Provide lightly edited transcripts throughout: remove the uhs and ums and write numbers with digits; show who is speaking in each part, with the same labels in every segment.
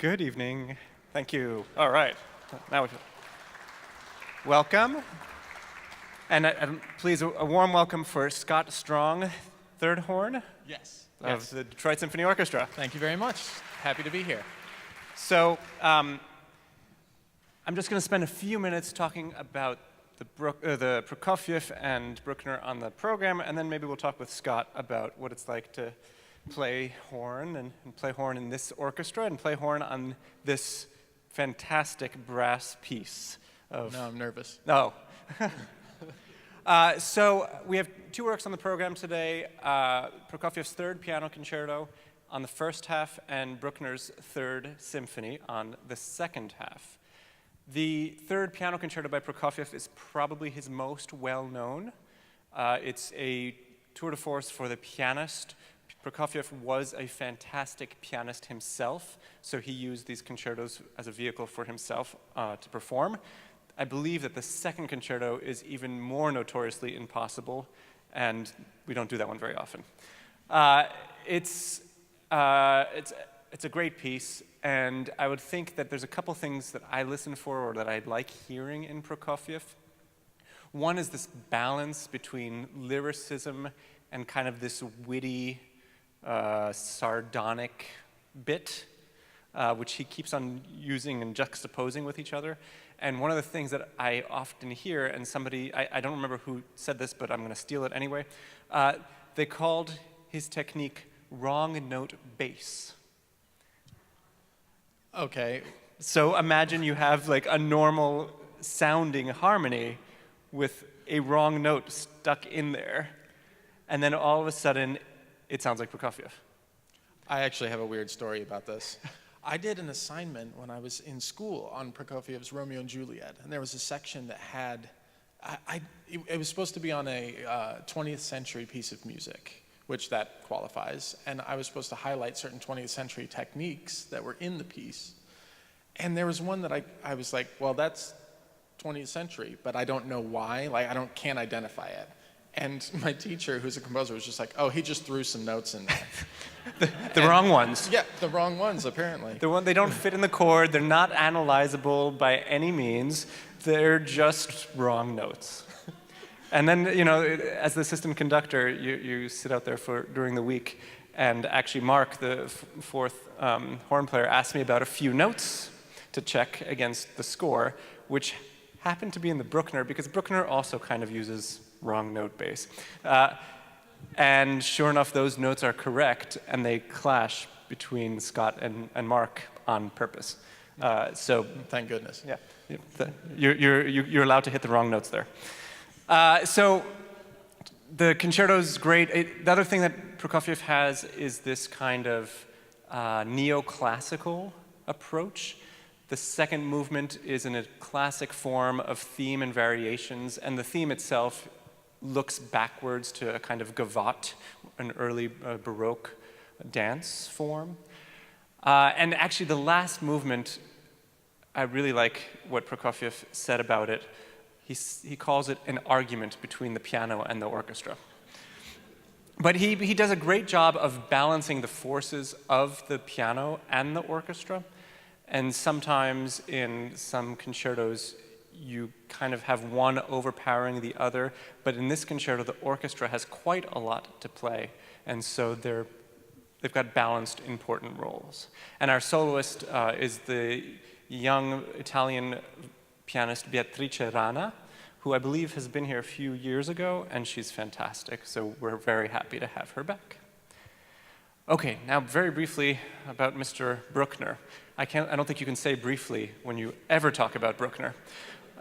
Speaker 1: Good evening. Thank you. All right. Now welcome. And please, a warm welcome for Scott Strong, third horn of the Detroit Symphony Orchestra.
Speaker 2: Thank you very much. Happy to be here.
Speaker 1: So I'm just going to spend a few minutes talking about the Prokofiev and Bruckner on the program, and then maybe we'll talk with Scott about what it's like to play horn and play horn in this orchestra and play horn on this fantastic brass piece.
Speaker 2: Now I'm nervous.
Speaker 1: No. So we have two works on the program today, Prokofiev's third piano concerto on the first half and Bruckner's third symphony on the second half. The third piano concerto by Prokofiev is probably his most well-known. It's a tour de force for the pianist. Prokofiev was a fantastic pianist himself, so he used these concertos as a vehicle for himself to perform. I believe that the second concerto is even more notoriously impossible, and we don't do that one very often. It's a great piece, and I would think that there's a couple things that I listen for or that I like hearing in Prokofiev. One is this balance between lyricism and kind of this witty, sardonic bit, which he keeps on using and juxtaposing with each other. And one of the things that I often hear, and somebody, I don't remember who said this, but I'm going to steal it anyway, they called his technique wrong note bass.
Speaker 2: Okay.
Speaker 1: So imagine you have like a normal sounding harmony with a wrong note stuck in there, and then all of a sudden it sounds like Prokofiev.
Speaker 2: I actually have a weird story about this. I did an assignment when I was in school on Prokofiev's Romeo and Juliet, and there was a section that had, it was supposed to be on a 20th century piece of music, which that qualifies, and I was supposed to highlight certain 20th century techniques that were in the piece. And there was one that I was like, well, that's 20th century, but I don't know why, like can't identify it. And my teacher, who's a composer, was just like, oh, he just threw some notes in there.
Speaker 1: The wrong ones.
Speaker 2: Yeah, the wrong ones, apparently.
Speaker 1: They don't fit in the chord, they're not analyzable by any means, they're just wrong notes. And then, you know, as the assistant conductor, you sit out there during the week, and actually Mark, the fourth horn player, asked me about a few notes to check against the score, which happened to be in the Bruckner, because Bruckner also kind of uses wrong note bass. And sure enough, those notes are correct, and they clash between Scott and Mark on purpose. So
Speaker 2: thank goodness.
Speaker 1: Yeah, you're allowed to hit the wrong notes there. So the concerto's great. The other thing that Prokofiev has is this kind of neoclassical approach. The second movement is in a classic form of theme and variations, and the theme itself looks backwards to a kind of gavotte, an early Baroque dance form. And actually the last movement, I really like what Prokofiev said about it. He calls it an argument between the piano and the orchestra. But he does a great job of balancing the forces of the piano and the orchestra. And sometimes in some concertos, you kind of have one overpowering the other, but in this concerto, the orchestra has quite a lot to play, and so they've got balanced, important roles. And our soloist is the young Italian pianist Beatrice Rana, who I believe has been here a few years ago, and she's fantastic, so we're very happy to have her back. Okay, now very briefly about Mr. Bruckner. I don't think you can say briefly when you ever talk about Bruckner.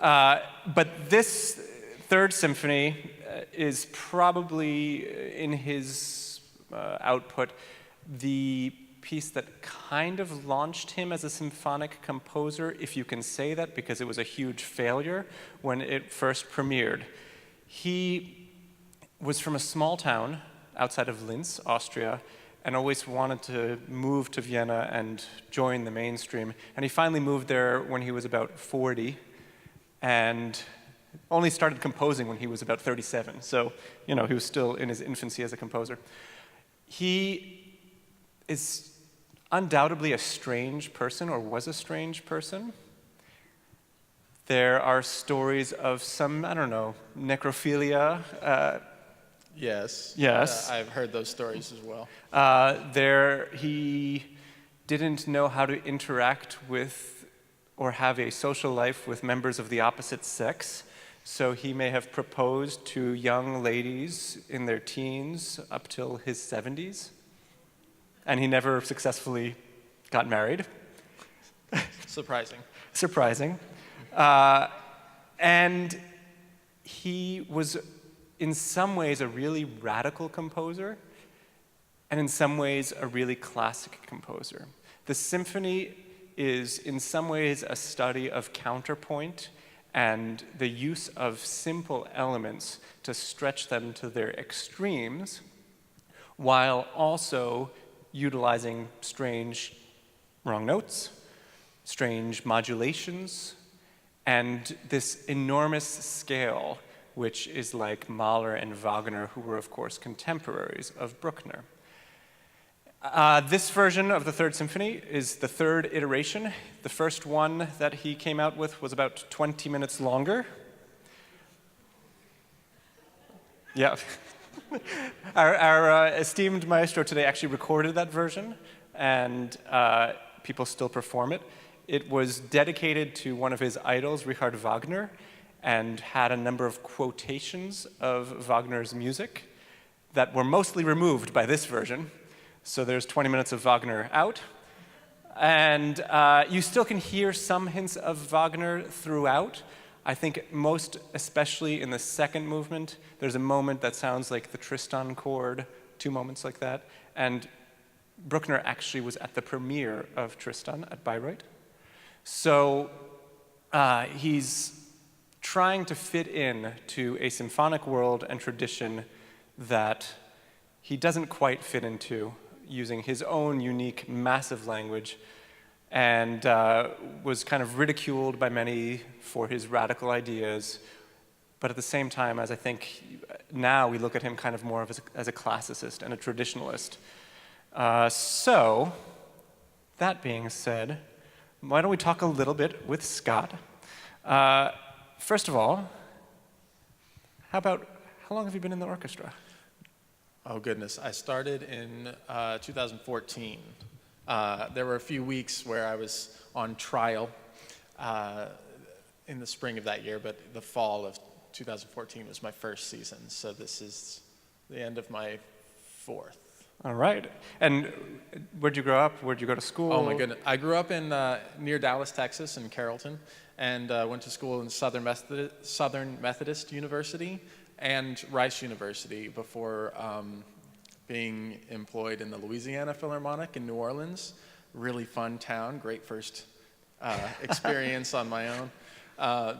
Speaker 1: But this third symphony is probably, in his output, the piece that kind of launched him as a symphonic composer, if you can say that, because it was a huge failure when it first premiered. He was from a small town outside of Linz, Austria, and always wanted to move to Vienna and join the mainstream. And he finally moved there when he was about 40, and only started composing when he was about 37. So, you know, he was still in his infancy as a composer. He is undoubtedly a strange person, or was a strange person. There are stories of some, I don't know, necrophilia.
Speaker 2: Yes.
Speaker 1: Yes.
Speaker 2: I've heard those stories as well.
Speaker 1: He didn't know how to interact with or have a social life with members of the opposite sex. So he may have proposed to young ladies in their teens up till his 70s. And he never successfully got married.
Speaker 2: Surprising.
Speaker 1: Surprising. And he was, in some ways, a really radical composer, and in some ways, a really classic composer. The symphony is, in some ways, a study of counterpoint and the use of simple elements to stretch them to their extremes, while also utilizing strange wrong notes, strange modulations, and this enormous scale, which is like Mahler and Wagner, who were, of course, contemporaries of Bruckner. This version of the Third Symphony is the third iteration. The first one that he came out with was about 20 minutes longer. Yeah. Our esteemed maestro today actually recorded that version, and people still perform it. It was dedicated to one of his idols, Richard Wagner, and had a number of quotations of Wagner's music that were mostly removed by this version. So there's 20 minutes of Wagner out. And you still can hear some hints of Wagner throughout. I think most especially in the second movement, there's a moment that sounds like the Tristan chord, 2 moments like that. And Bruckner actually was at the premiere of Tristan at Bayreuth. So he's trying to fit in to a symphonic world and tradition that he doesn't quite fit into, using his own unique, massive language, and was kind of ridiculed by many for his radical ideas. But at the same time, as I think now we look at him kind of more as a classicist and a traditionalist. So, that being said, why don't we talk a little bit with Scott? First of all, how long have you been in the orchestra?
Speaker 2: Oh, goodness. I started in 2014. There were a few weeks where I was on trial in the spring of that year, but the fall of 2014 was my first season, so this is the end of my 4th.
Speaker 1: All right. And where'd you grow up? Where'd you go to school?
Speaker 2: Oh, my goodness. I grew up in near Dallas, Texas, in Carrollton, and went to school in Southern Methodist University and Rice University before being employed in the Louisiana Philharmonic in New Orleans. Really fun town, great first experience on my own.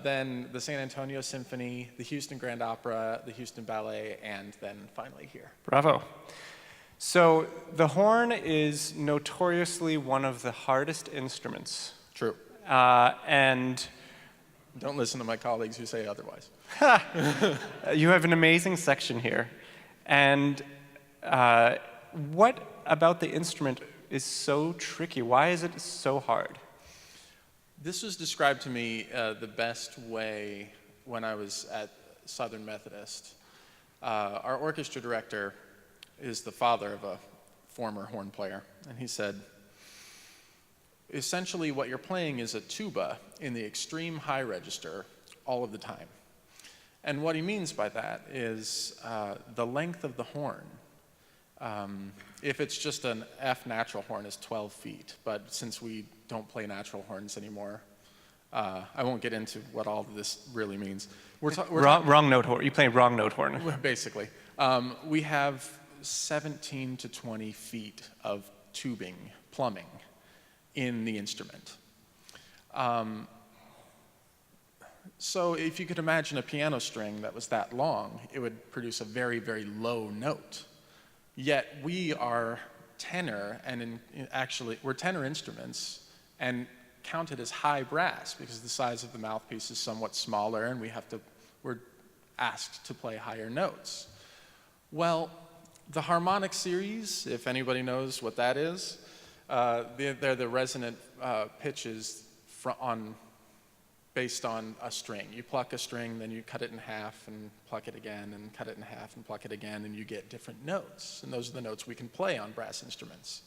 Speaker 2: Then the San Antonio Symphony, the Houston Grand Opera, the Houston Ballet, and then finally here.
Speaker 1: Bravo. So the horn is notoriously one of the hardest instruments.
Speaker 2: True.
Speaker 1: And
Speaker 2: don't listen to my colleagues who say otherwise.
Speaker 1: You have an amazing section here. And what about the instrument is so tricky? Why is it so hard?
Speaker 2: This was described to me the best way when I was at Southern Methodist. Our orchestra director is the father of a former horn player, and he said, essentially what you're playing is a tuba in the extreme high register all of the time. And what he means by that is the length of the horn. If it's just an F natural horn, is 12 feet, but since we don't play natural horns anymore, I won't get into what all of this really means.
Speaker 1: Wrong note horn. You play wrong note horn.
Speaker 2: Basically. We have 17 to 20 feet of tubing, plumbing, in the instrument. So if you could imagine a piano string that was that long, it would produce a very, very low note. Yet we are tenor, and actually we're tenor instruments, and counted as high brass because the size of the mouthpiece is somewhat smaller, and we're asked to play higher notes. Well, the Harmonic Series, if anybody knows what that is, They're the resonant pitches based on a string. You pluck a string, then you cut it in half and pluck it again, and cut it in half and pluck it again, and you get different notes. And those are the notes we can play on brass instruments.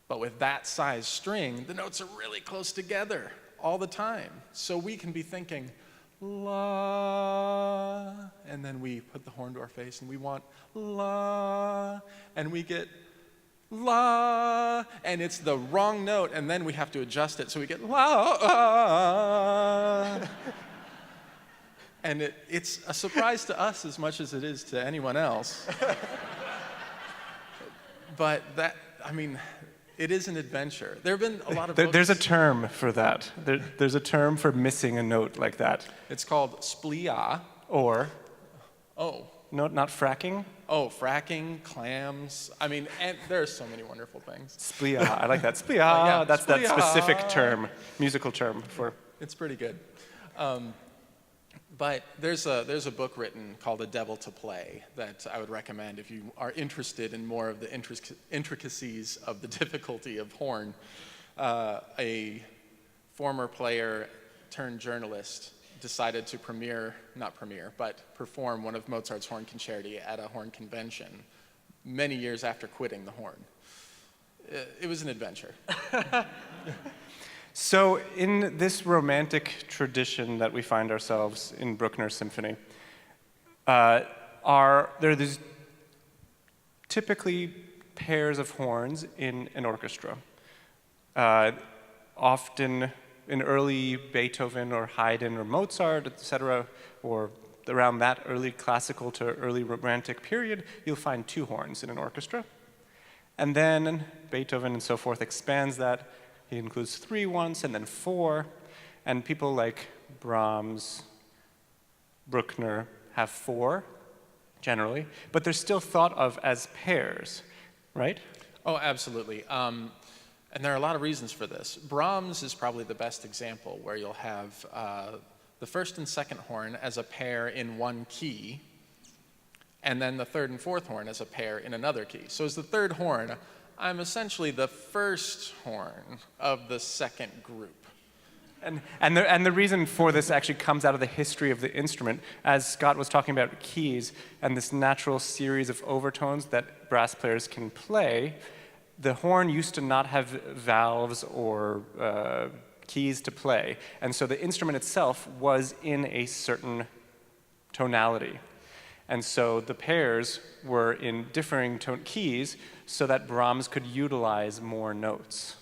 Speaker 2: But with that size string, the notes are really close together all the time. So we can be thinking, la, and then we put the horn to our face and we want la, and we get la, and it's the wrong note, and then we have to adjust it so we get la. And it's a surprise to us as much as it is to anyone else. But it is an adventure. There have been a lot of books.
Speaker 1: There's a term for that. There's a term for missing a note like that.
Speaker 2: It's called splia.
Speaker 1: Or,
Speaker 2: Oh.
Speaker 1: no, not fracking?
Speaker 2: Oh, fracking, clams. And there are so many wonderful things.
Speaker 1: Splia, I like that. Splia,
Speaker 2: yeah,
Speaker 1: that's that
Speaker 2: splia.
Speaker 1: specific term, musical term for...
Speaker 2: It's pretty good. But there's a book written called A Devil to Play that I would recommend if you are interested in more of the intricacies of the difficulty of horn. A former player turned journalist decided to perform one of Mozart's horn concerti at a horn convention many years after quitting the horn. It was an adventure.
Speaker 1: So in this romantic tradition that we find ourselves in Bruckner's symphony, there are these typically pairs of horns in an orchestra. Often in early Beethoven or Haydn or Mozart, etc., or around that early classical to early romantic period, you'll find two horns in an orchestra. And then Beethoven and so forth expands that. He includes 3 once and then 4. And people like Brahms, Bruckner have 4, generally. But they're still thought of as pairs, right?
Speaker 2: Oh, absolutely. And there are a lot of reasons for this. Brahms is probably the best example where you'll have the first and second horn as a pair in one key, and then the third and fourth horn as a pair in another key. So as the third horn, I'm essentially the first horn of the second group.
Speaker 1: And the reason for this actually comes out of the history of the instrument. As Scott was talking about keys and this natural series of overtones that brass players can play, the horn used to not have valves or keys to play. And so the instrument itself was in a certain tonality. And so the pairs were in differing keys so that Brahms could utilize more notes.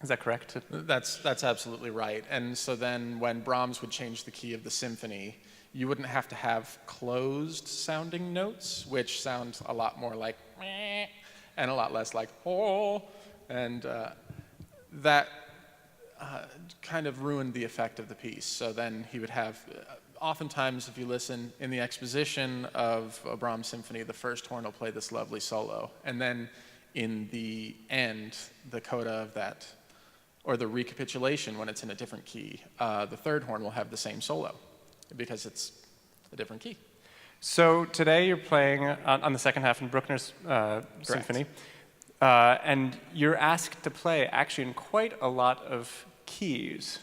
Speaker 1: Is that correct?
Speaker 2: That's absolutely right. And so then when Brahms would change the key of the symphony, you wouldn't have to have closed sounding notes, which sound a lot more like meh, and a lot less like oh, and that kind of ruined the effect of the piece. So then he would have, oftentimes if you listen in the exposition of a Brahms symphony, the first horn will play this lovely solo, and then in the end, the coda of that, or the recapitulation when it's in a different key, the third horn will have the same solo because it's a different key.
Speaker 1: So today you're playing on the second half in Bruckner's symphony, and you're asked to play actually in quite a lot of keys.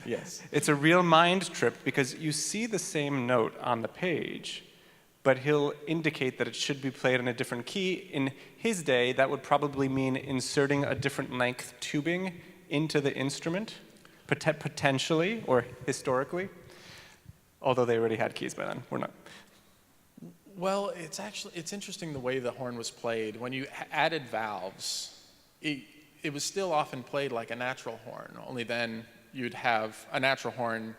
Speaker 2: Yes.
Speaker 1: It's a real mind trip because you see the same note on the page, but he'll indicate that it should be played in a different key. In his day, that would probably mean inserting a different length tubing into the instrument, potentially or historically, although they already had keys by then. We're not.
Speaker 2: Well, it's interesting the way the horn was played. When you added valves, it was still often played like a natural horn, only then you'd have a natural horn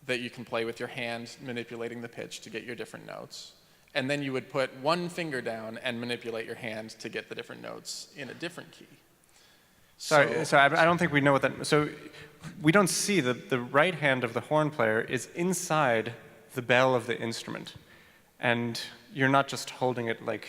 Speaker 2: that you can play with your hand, manipulating the pitch to get your different notes. And then you would put one finger down and manipulate your hand to get the different notes in a different key.
Speaker 1: Sorry, I don't think we know what that... So we don't see the right hand of the horn player is inside the bell of the instrument. And you're not just holding it like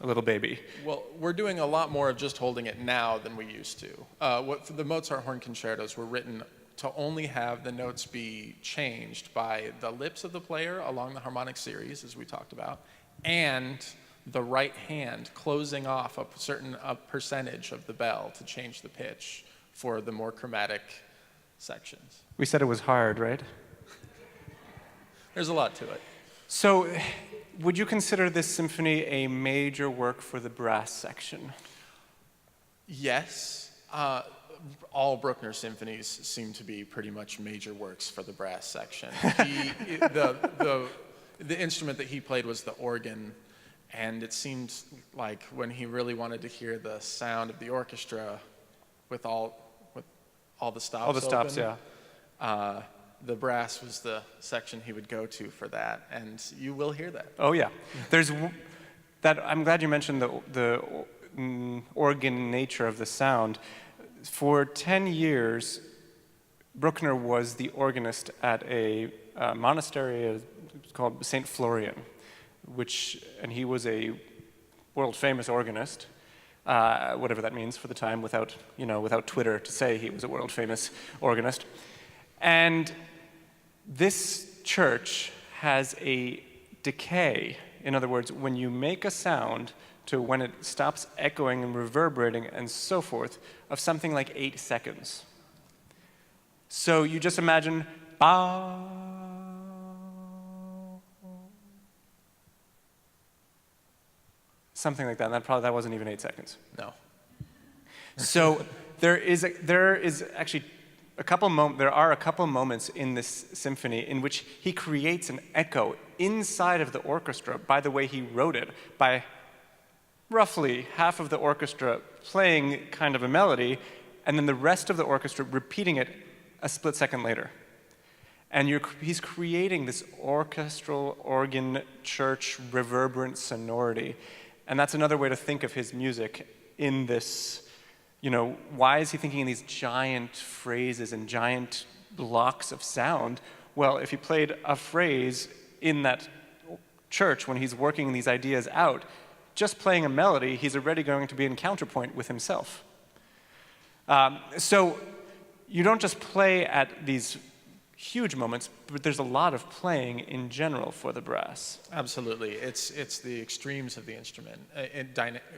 Speaker 1: a little baby.
Speaker 2: Well, we're doing a lot more of just holding it now than we used to. The Mozart horn concertos were written to only have the notes be changed by the lips of the player along the harmonic series, as we talked about, and the right hand closing off a certain percentage of the bell to change the pitch for the more chromatic sections.
Speaker 1: We said it was hard, right?
Speaker 2: There's a lot to it.
Speaker 1: So, would you consider this symphony a major work for the brass section?
Speaker 2: Yes. All Bruckner symphonies seem to be pretty much major works for the brass section. The instrument that he played was the organ, and it seemed like when he really wanted to hear the sound of the orchestra with all the stops
Speaker 1: All the stops,
Speaker 2: open,
Speaker 1: yeah.
Speaker 2: The brass was the section he would go to for that, and you will hear that.
Speaker 1: Oh yeah, there's that. I'm glad you mentioned the organ nature of the sound. For 10 years, Bruckner was the organist at a monastery called St. Florian, and he was a world-famous organist, whatever that means for the time, without Twitter to say he was a world-famous organist. And this church has a decay. In other words, when you make a sound to when it stops echoing and reverberating and so forth, of something like 8 seconds. So you just imagine, ba, something like that. And that wasn't even 8 seconds.
Speaker 2: No.
Speaker 1: So there is actually there are a couple moments in this symphony in which he creates an echo inside of the orchestra by the way he wrote it, by roughly half of the orchestra playing kind of a melody, and then the rest of the orchestra repeating it a split second later. And he's creating this orchestral, organ, church, reverberant sonority. And that's another way to think of his music in this, why is he thinking in these giant phrases and giant blocks of sound? Well, if he played a phrase in that church when he's working these ideas out, just playing a melody, he's already going to be in counterpoint with himself. So you don't just play at these huge moments, but there's a lot of playing in general for the brass.
Speaker 2: Absolutely. It's the extremes of the instrument.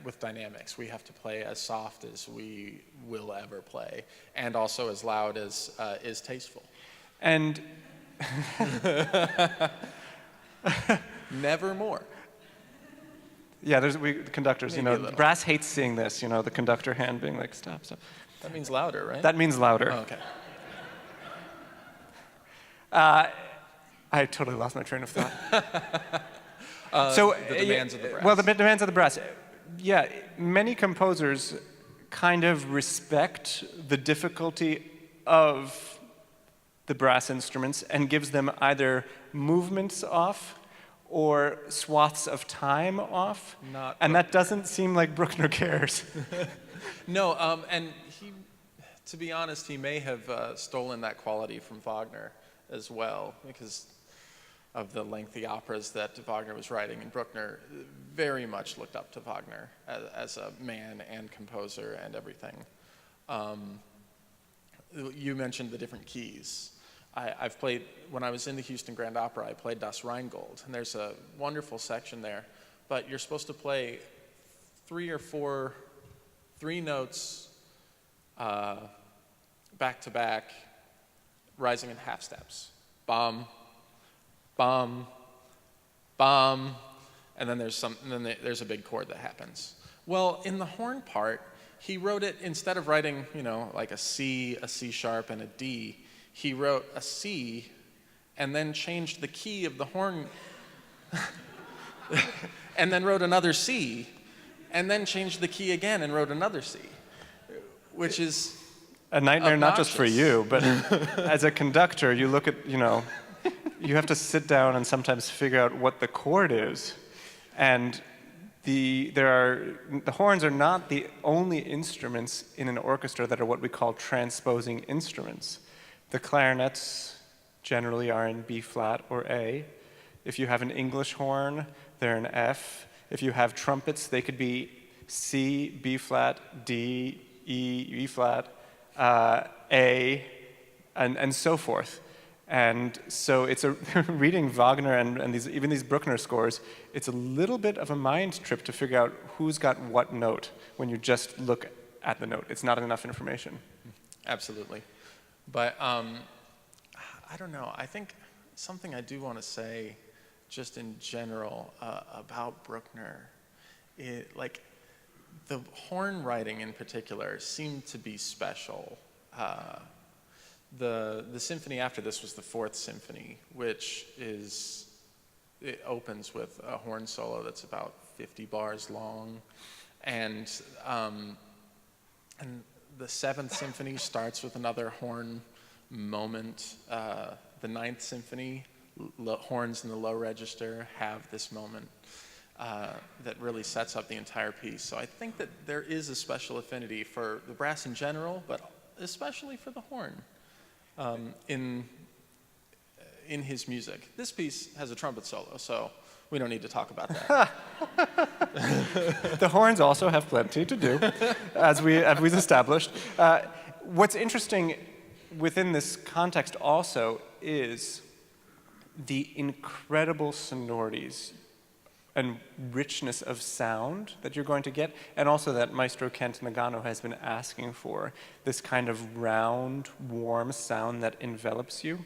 Speaker 2: With dynamics, we have to play as soft as we will ever play, and also as loud as is tasteful.
Speaker 1: And
Speaker 2: never more.
Speaker 1: Yeah, the conductors, brass hates seeing this, the conductor hand being like, stop, stop.
Speaker 2: That means louder, right?
Speaker 1: That means louder.
Speaker 2: Oh, okay.
Speaker 1: I totally lost my train of thought.
Speaker 2: The demands of the brass.
Speaker 1: Well, the demands of the brass. Yeah, many composers kind of respect the difficulty of the brass instruments and gives them either movements off or swaths of time off. And that doesn't seem like Bruckner cares.
Speaker 2: No, and he, to be honest, he may have stolen that quality from Wagner as well, because of the lengthy operas that Wagner was writing, and Bruckner very much looked up to Wagner as a man and composer and everything. You mentioned the different keys. I've played, when I was in the Houston Grand Opera, I played Das Rheingold, and there's a wonderful section there, but you're supposed to play 3 notes back to back, rising in half steps. Bum, bum, bum, and then there's a big chord that happens. Well, in the horn part, he wrote it, instead of writing, like a C sharp, and a D, he wrote a C and then changed the key of the horn and then wrote another C and then changed the key again and wrote another C, which is
Speaker 1: a nightmare,
Speaker 2: obnoxious.
Speaker 1: Not just for you, but as a conductor, you look at, you have to sit down and sometimes figure out what the chord is. And the horns are not the only instruments in an orchestra that are what we call transposing instruments. The clarinets generally are in B flat or A. If you have an English horn, they're in F. If you have trumpets, they could be C, B flat, D, E, E flat, A, and so forth. And so it's reading Wagner and even these Bruckner scores, it's a little bit of a mind trip to figure out who's got what note when you just look at the note. It's not enough information.
Speaker 2: Absolutely. But I don't know. I think something I do want to say just in general about Bruckner, like the horn writing in particular seemed to be special. The symphony after this was the Fourth Symphony, which it opens with a horn solo that's about 50 bars long, and the Seventh Symphony starts with another horn moment. The Ninth Symphony, horns in the low register, have this moment that really sets up the entire piece. So I think that there is a special affinity for the brass in general, but especially for the horn in his music. This piece has a trumpet solo, so we don't need to talk about that.
Speaker 1: The horns also have plenty to do, as we've established. What's interesting within this context also is the incredible sonorities and richness of sound that you're going to get, and also that Maestro Kent Nagano has been asking for, this kind of round, warm sound that envelops you.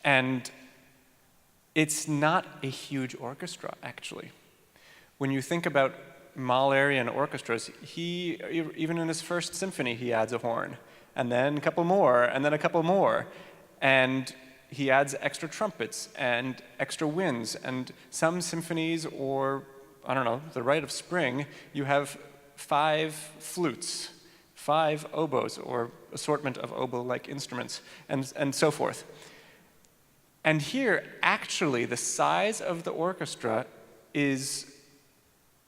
Speaker 1: And it's not a huge orchestra, actually. When you think about Mahlerian orchestras, even in his first symphony, he adds a horn, and then a couple more, and then a couple more. And he adds extra trumpets and extra winds, and some symphonies, or, I don't know, the Rite of Spring, you have 5 flutes, 5 oboes, or assortment of oboe-like instruments, and so forth. And here, actually, the size of the orchestra is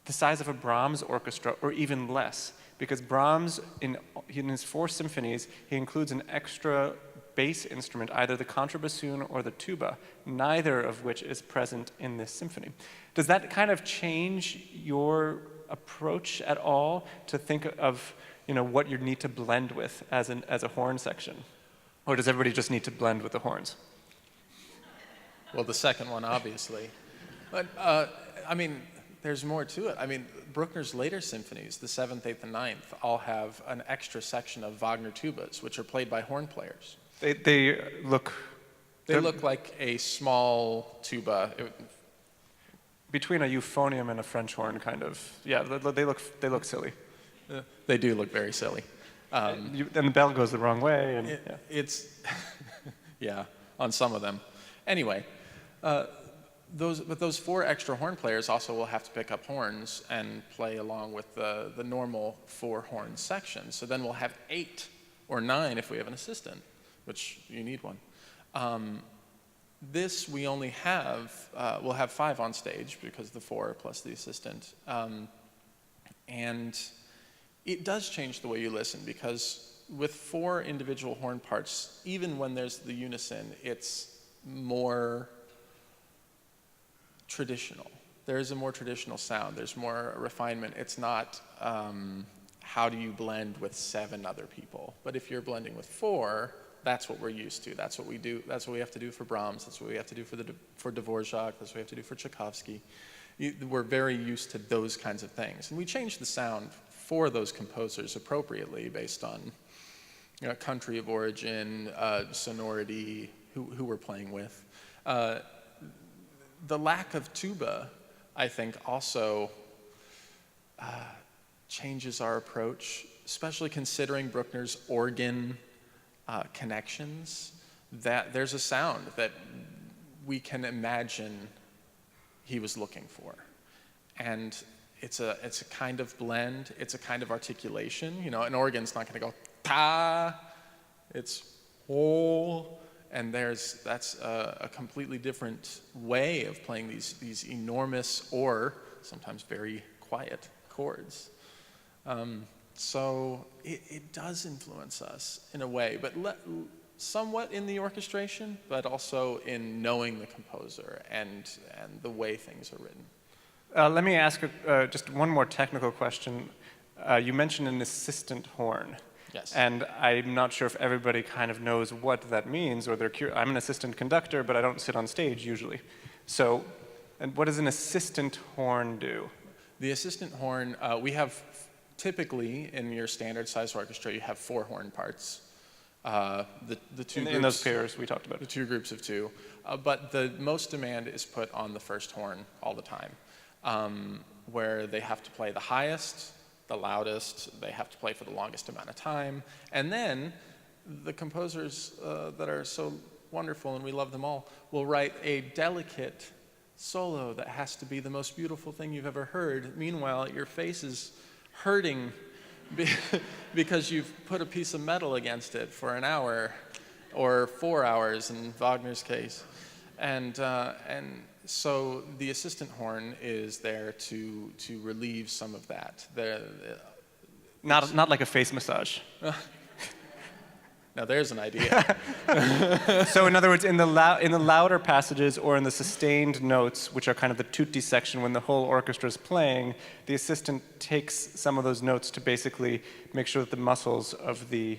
Speaker 1: the size of a Brahms orchestra, or even less, because Brahms, in his 4 symphonies, he includes an extra bass instrument, either the contrabassoon or the tuba, neither of which is present in this symphony. Does that kind of change your approach at all to think of, what you need to blend with as a horn section? Or does everybody just need to blend with the horns?
Speaker 2: Well, the second one, obviously. But, there's more to it. Bruckner's later symphonies, the 7th, 8th, and 9th, all have an extra section of Wagner tubas, which are played by horn players.
Speaker 1: They look
Speaker 2: like a small tuba.
Speaker 1: Between a euphonium and a French horn, kind of. Yeah, they look silly.
Speaker 2: They do look very silly.
Speaker 1: And the bell goes the wrong way. And,
Speaker 2: It's, yeah, on some of them. Anyway, those 4 extra horn players also will have to pick up horns and play along with the normal 4 horn section. So then we'll have 8 or 9 if we have an assistant, which you need one. This we only have, we'll have 5 on stage because the 4 plus the assistant. And it does change the way you listen, because with 4 individual horn parts, even when there's the unison, it's more traditional. There's a more traditional sound. There's more refinement. It's not how do you blend with 7 other people. But if you're blending with 4, that's what we're used to. That's what we do. That's what we have to do for Brahms. That's what we have to do for Dvorak. That's what we have to do for Tchaikovsky. We're very used to those kinds of things. And we change the sound for those composers appropriately based on country of origin, sonority, who we're playing with. The lack of tuba, I think, also changes our approach, especially considering Bruckner's organ connections, that there's a sound that we can imagine he was looking for. And it's a kind of blend, it's a kind of articulation. An organ's not going to go ta, it's oh, and that's a completely different way of playing these enormous or sometimes very quiet chords. So it does influence us in a way, but somewhat in the orchestration, but also in knowing the composer and the way things are written.
Speaker 1: Let me ask just one more technical question. You mentioned an assistant horn.
Speaker 2: Yes.
Speaker 1: And I'm not sure if everybody kind of knows what that means, or I'm an assistant conductor, but I don't sit on stage usually. So, and what does an assistant horn do?
Speaker 2: The assistant horn, we have typically in your standard size orchestra, you have 4 horn parts. The two
Speaker 1: In those pairs we talked about.
Speaker 2: The 2 groups of 2. But the most demand is put on the first horn all the time, where they have to play the highest, the loudest, they have to play for the longest amount of time. And then the composers that are so wonderful, and we love them all, will write a delicate solo that has to be the most beautiful thing you've ever heard. Meanwhile, your face is hurting because you've put a piece of metal against it for an hour or 4 hours in Wagner's case. And so the assistant horn is there to relieve some of that.
Speaker 1: Not like a face massage.
Speaker 2: Now there's an idea.
Speaker 1: So in other words, in the louder passages or in the sustained notes, which are kind of the tutti section when the whole orchestra is playing, the assistant takes some of those notes to basically make sure that the muscles of the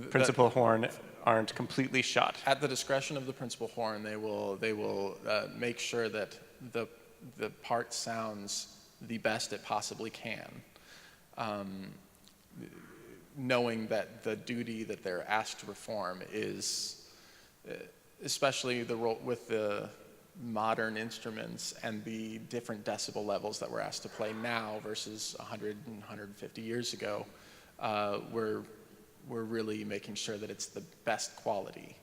Speaker 1: principal horn aren't completely shot.
Speaker 2: At the discretion of the principal horn, they will make sure that the part sounds the best it possibly can, knowing that the duty that they're asked to perform is, especially the role with the modern instruments and the different decibel levels that we're asked to play now versus 100 and 150 years ago, we're really making sure that it's the best quality.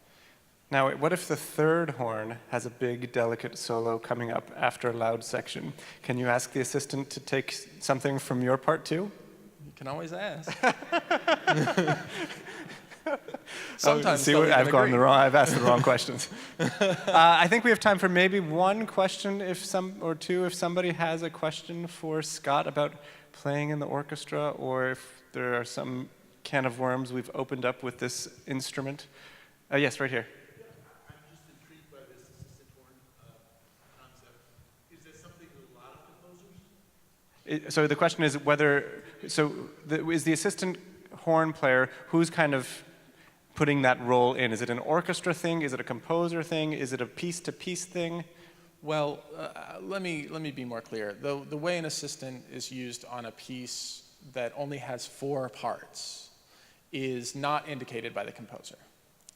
Speaker 1: Now, what if the third horn has a big, delicate solo coming up after a loud section? Can you ask the assistant to take something from your part too?
Speaker 2: You can always ask.
Speaker 1: Sometimes see what I've asked the wrong questions. I think we have time for maybe one question, if somebody has a question for Scott about playing in the orchestra, or if there are some can of worms we've opened up with this instrument. Yes, right here.
Speaker 3: I'm just intrigued by this assistant horn concept. Is that something that a lot of composers?
Speaker 1: So the question is whether, is the assistant horn player, who's kind of putting that role in? Is it an orchestra thing? Is it a composer thing? Is it a piece-to-piece thing?
Speaker 2: Well, let me be more clear. The way an assistant is used on a piece that only has 4 parts is not indicated by the composer.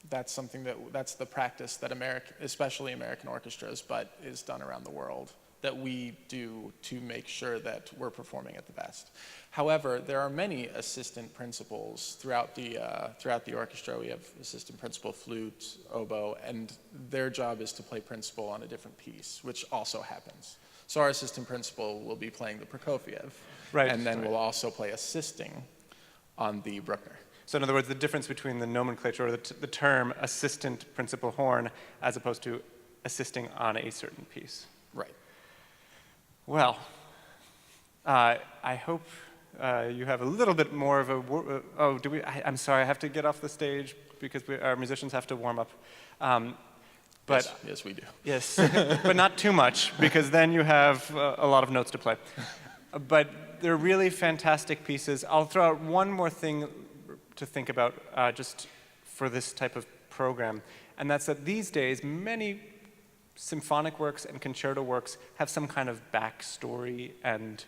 Speaker 2: That's something that's the practice that especially American orchestras, but is done around the world, that we do to make sure that we're performing at the best. However, there are many assistant principals throughout the orchestra. We have assistant principal, flute, oboe, and their job is to play principal on a different piece, which also happens. So our assistant principal will be playing the Prokofiev,
Speaker 1: right,
Speaker 2: and then we'll also play assisting on the Bruckner.
Speaker 1: So in other words, the difference between the nomenclature, or the term assistant principal horn, as opposed to assisting on a certain piece.
Speaker 2: Right.
Speaker 1: Well, I hope you have a little bit more of a, I'm sorry, I have to get off the stage because our musicians have to warm up. But
Speaker 2: yes, we do.
Speaker 1: Yes, but not too much, because then you have a lot of notes to play. But they're really fantastic pieces. I'll throw out one more thing to think about just for this type of program, and that's that these days many symphonic works and concerto works have some kind of backstory and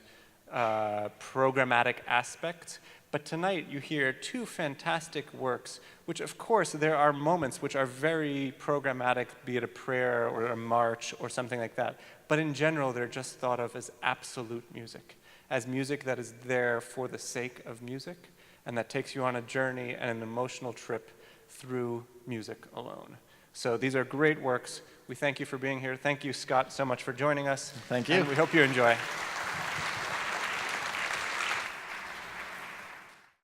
Speaker 1: programmatic aspect. But tonight you hear 2 fantastic works, which of course there are moments which are very programmatic, be it a prayer or a march or something like that. But in general, they're just thought of as absolute music, as music that is there for the sake of music, and that takes you on a journey and an emotional trip through music alone. So these are great works. We thank you for being here. Thank you, Scott, so much for joining us.
Speaker 2: Thank you.
Speaker 1: And we hope you enjoy.